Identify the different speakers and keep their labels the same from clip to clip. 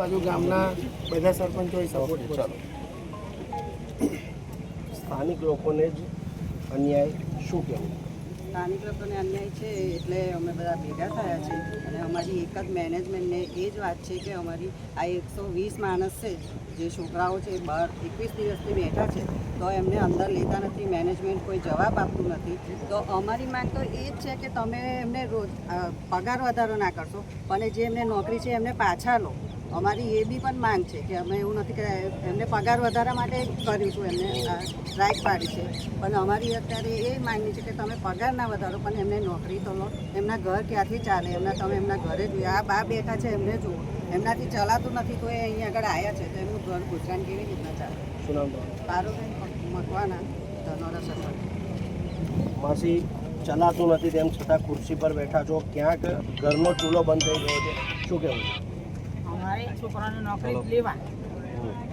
Speaker 1: આજુબાજુ ગામના બધા સરપંચોએ સપોર્ટ કર્યો.
Speaker 2: સ્થાનિક લોકોને જ અન્યાય શું કહેવું?
Speaker 3: સ્થાનિક લોકોને અન્યાય છે એટલે અમે બધા ભેગા થયા છે અને અમારી એક જ મેનેજમેન્ટને એ જ વાત છે કે અમારી આ 120 માણસ છે જે છોકરાઓ છે બહાર 21 દિવસથી બેઠા છે તો એમને અંદર લેતા નથી. મેનેજમેન્ટ કોઈ જવાબ આપતું નથી. તો અમારી માંગ તો એ જ છે કે તમે એમને રોજ પગાર વધારો ના કરશો પણ જે એમને નોકરી છે એમને પાછા લો. અમારી એ બી પણ માંગ છે કે અમે એવું નથી કે એમને પગાર વધારા માટે કરીશું, એમને સ્ટ્રાઇક પાડી છે, પણ અમારી અત્યારે એ માંગણી છે કે તમે પગાર ના વધારો પણ એમને નોકરી તો લો. એમના ઘર ક્યાંથી ચાલે? તમે એમના ઘરે જોઈએ. આ બા બેઠા છે એમને જુઓ, એમનાથી ચલાતું નથી તો એ અહીં આગળ આવ્યા છે તો એમનું ઘર ગુજરાન કેવી રીતના ચાલે?
Speaker 2: શું નામ?
Speaker 3: પારુબેન મકવાના, ધનોરા સરપંચ.
Speaker 2: માસી, ચલાતું નથી તેમ છતાં ખુરશી પર બેઠા છો, ક્યાંક ઘરનો ચૂલો બંધ થઈ ગયો છે, શું કહેવું?
Speaker 4: અમારે છોકરાને નોકરી લેવા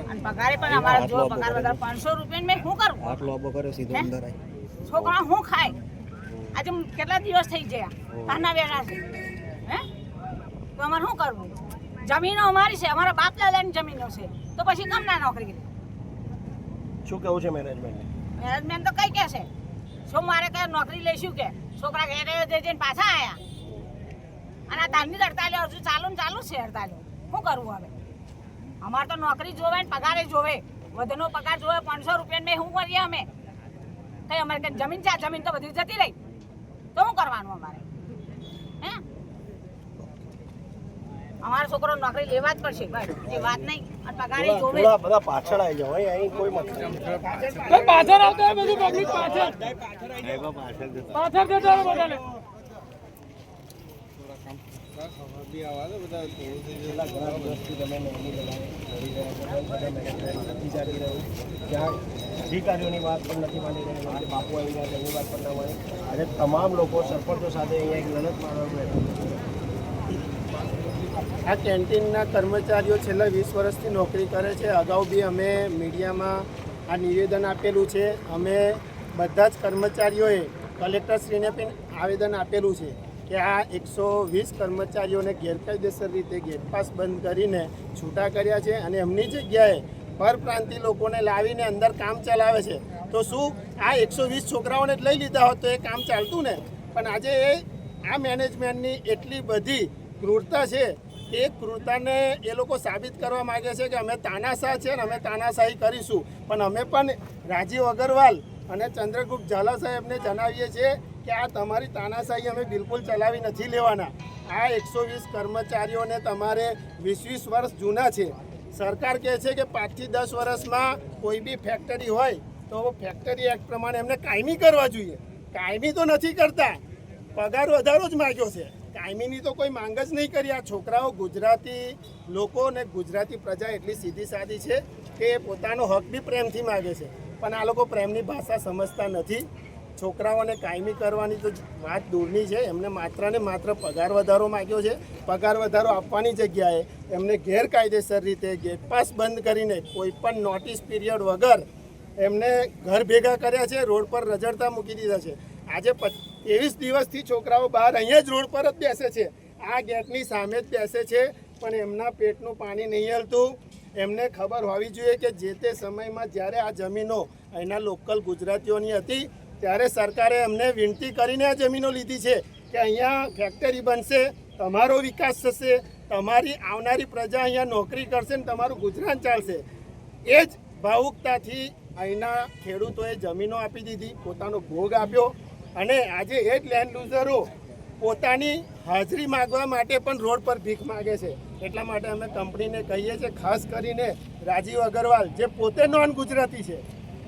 Speaker 4: અને પગારે પણ અમારે જો પગાર વધારે 500 રૂપિયા મેં શું કરું?
Speaker 2: આટલો અબો કર્યો સીધો અંદર આવી.
Speaker 4: છોકરા શું ખાય? આજે કેટલા દિવસ થઈ ગયા કાના બેઠા છે હે? તો અમારે શું કરવું? જમીનો અમારી છે, અમારા બાપ દાદાની જમીનો છે, તો પછી કેમ ના નોકરી કરી?
Speaker 2: શું કેવું છે મેનેજમેન્ટ?
Speaker 4: મેનેજમેન્ટ તો કઈ કહેશે સોમવારે કે નોકરી લઈશું કે છોકરા ઘેરે જઈને પાછા આવ્યા અને આ તારની હડતાલી હજુ ચાલુ છે. હડતાલી શું કરવું હવે? અમારે તો નોકરી જોવે ને પગારે જોવે, વધુનો પગાર જોવે. 500 રૂપિયા મેં શું કરીએ અમે? કઈ અમારે કઈ જમીન છે? જમીન તો બધી જતી રહી તો શું કરવાનું અમારે? હે, અમારો છોકરો નોકરી લેવા જ પડશે, બસ એ વાત નહીં. અને પગારે જોવે.
Speaker 2: બધા પાછળ આવી જાવ, અહીં કોઈ મતલબ
Speaker 5: પાછળ આવતો હોય બધું પબ્લિક પાછળ જતો હોય બધાને.
Speaker 2: અધિકારીઓની વાત પણ નથી માની રહી, બાપુ આવી ગયા એની વાત પણ ના માની. આજે તમામ લોકો સરપંચો સાથે અહીંયા એક લડત મારવા બેઠા.
Speaker 1: આ કેન્ટીનના કર્મચારીઓ છેલ્લા 20 વર્ષથી નોકરી કરે છે. અગાઉ બી અમે મીડિયામાં આ નિવેદન આપેલું છે. અમે બધા જ કર્મચારીઓએ કલેક્ટરશ્રીને પણ આવેદન આપેલું છે કે આ 120 કર્મચારીઓને ગેરકાયદેસર રીતે ગેટ પાસ બંધ કરીને છૂટા કર્યા છે અને એમની જગ્યાએ પરપ્રાંતિ લોકોને લાવીને અંદર કામ ચલાવે છે. તો શું આ 120 છોકરાઓને જ લઈ લીધા હોત તો એ કામ ચાલતું ને? પણ આજે આ મેનેજમેન્ટની એટલી બધી ક્રૂરતા છે, એ ક્રૂરતાને એ લોકો સાબિત કરવા માગે છે કે અમે તાનાશાહ છે ને અમે તાનાશાહી કરીશું. પણ અમે પણ રાજીવ અગ્રવાલ અને ચંદ્રગુપ્ત ઝાલા સાહેબને જણાવીએ છીએ કે આ તમારી તાનાશાહી અમે બિલકુલ ચલાવી નથી લેવાના. આ 120 કર્મચારીઓને તમારે 20 વર્ષ જૂના છે. સરકાર કહે છે કે 5 થી 10 વર્ષમાં કોઈ બી ફેક્ટરી હોય તો ફેક્ટરી એક્ટ પ્રમાણે એમને કાયમી કરવા જોઈએ. કાયમી તો નથી કરતા, પગાર વધારો જ માગ્યો છે. કાયમીની તો કોઈ માંગ જ નહીં કરી. આ છોકરાઓ ગુજરાતી લોકો અને ગુજરાતી પ્રજા એટલી સીધી સાદી છે કે પોતાનો હક બી પ્રેમથી માગે છે, પણ આ લોકો પ્રેમની ભાષા સમજતા નથી. છોકરાઓને કાયમી કરવાની તો વાત દૂરની છે. એમને માત્ર ને માત્ર પગાર વધારો માગ્યો છે. પગાર વધારો આપવાની જગ્યાએ એમને ગેરકાયદેસર રીતે ગેટ પાસ બંધ કરીને કોઈ પણ નોટિસ પીરિયડ વગર એમને ઘર ભેગા કર્યા છે, રોડ પર રઝળતા મૂકી દીધા છે. આજે 23 દિવસથી છોકરાઓ બહાર અહીંયા જ રોડ પર જ બેસે છે, આ ગેટની સામે જ બેસે છે, પણ એમના પેટનું પાણી નહીં હલતું. એમને ખબર હોવી જોઈએ કે જે તે સમયમાં જ્યારે આ જમીનો અહીંના લોકલ ગુજરાતીઓની હતી ત્યારે સરકારે એમને વિનંતી કરીને આ જમીનો લીધી છે કે અહીંયા ફેક્ટરી બનશે, તમારો વિકાસ થશે, તમારી આવનારી પ્રજા અહીંયા નોકરી કરશે ને તમારું ગુજરાન ચાલશે. એ જ ભાવુકતાથી અહીંના ખેડૂતોએ જમીનો આપી દીધી, પોતાનો ભોગ આપ્યો અને આજે એ જ લેન્ડ લૂઝરો પોતાની હાજરી માગવા માટે પણ રોડ પર ભીખ માગે છે. એટલા માટે અમે કંપનીને કહીએ છીએ, ખાસ કરીને રાજીવ અગ્રવાલ જે પોતે નોન ગુજરાતી છે,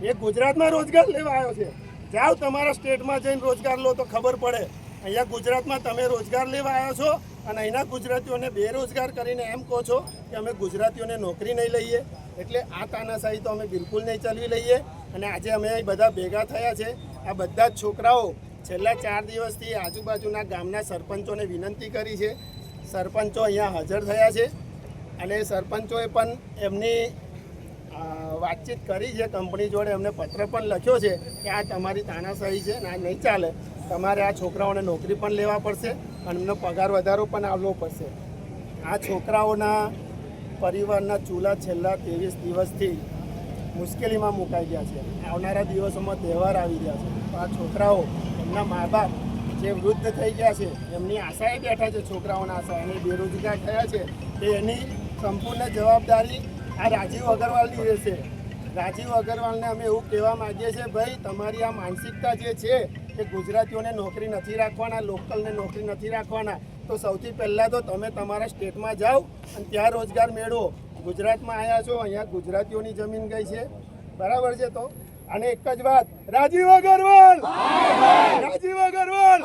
Speaker 1: એ ગુજરાતમાં રોજગાર લેવા આવ્યો છે. જાઓ તમારા સ્ટેટમાં જઈને રોજગાર લો તો ખબર પડે. અહીંયા ગુજરાતમાં તમે રોજગાર લેવા આવ્યા છો અને અહીંના ગુજરાતીઓને બેરોજગાર કરીને એમ કહો છો કે અમે ગુજરાતીઓને નોકરી નહીં લઈએ. એટલે આ તાનાશાહી તો અમે બિલકુલ નહીં ચલાવી લઈએ. અને આજે અમે બધા ભેગા થયા છે. આ બધા જ છોકરાઓ છેલ્લા 4 દિવસથી આજુબાજુના ગામના સરપંચોને વિનંતી કરી છે. સરપંચો અહીંયા હાજર થયા છે અને સરપંચોએ પણ એમની વાતચીત કરી છે કંપની જોડે. એમને પત્ર પણ લખ્યો છે કે આ તમારી તાનાશાહી છે ને આ નહીં ચાલે. તમારે આ છોકરાઓને નોકરી પણ લેવા પડશે અને એમનો પગાર વધારો પણ આવવો પડશે. આ છોકરાઓના પરિવારના ચૂલા છેલ્લા 23 દિવસથી મુશ્કેલીમાં મુકાઈ ગયા છે. આવનારા દિવસોમાં તહેવાર આવી રહ્યા છે. તો આ છોકરાઓ, એમના મા બાપ જે વૃદ્ધ થઈ ગયા છે, એમની આશાએ બેઠા છે, છોકરાઓના આશા, અને બેરોજગાર થયા છે, તો એની સંપૂર્ણ જવાબદારી આ રાજીવ અગ્રવાલની રહેશે. રાજીવ અગ્રવાલને અમે એવું કહેવા માગીએ છીએ, ભાઈ તમારી આ માનસિકતા જે છે કે ગુજરાતીઓને નોકરી નથી રાખવાના, લોકલને નોકરી નથી રાખવાના, તો સૌથી પહેલાં તો તમે તમારા સ્ટેટમાં જાઓ અને ત્યાં રોજગાર મેળવો. ગુજરાતમાં આવ્યા છો, અહીંયા ગુજરાતીઓની જમીન ગઈ છે, બરાબર છે. તો અને એક જ વાત, રાજીવ અગ્રવાલ, રાજીવ અગ્રવાલ.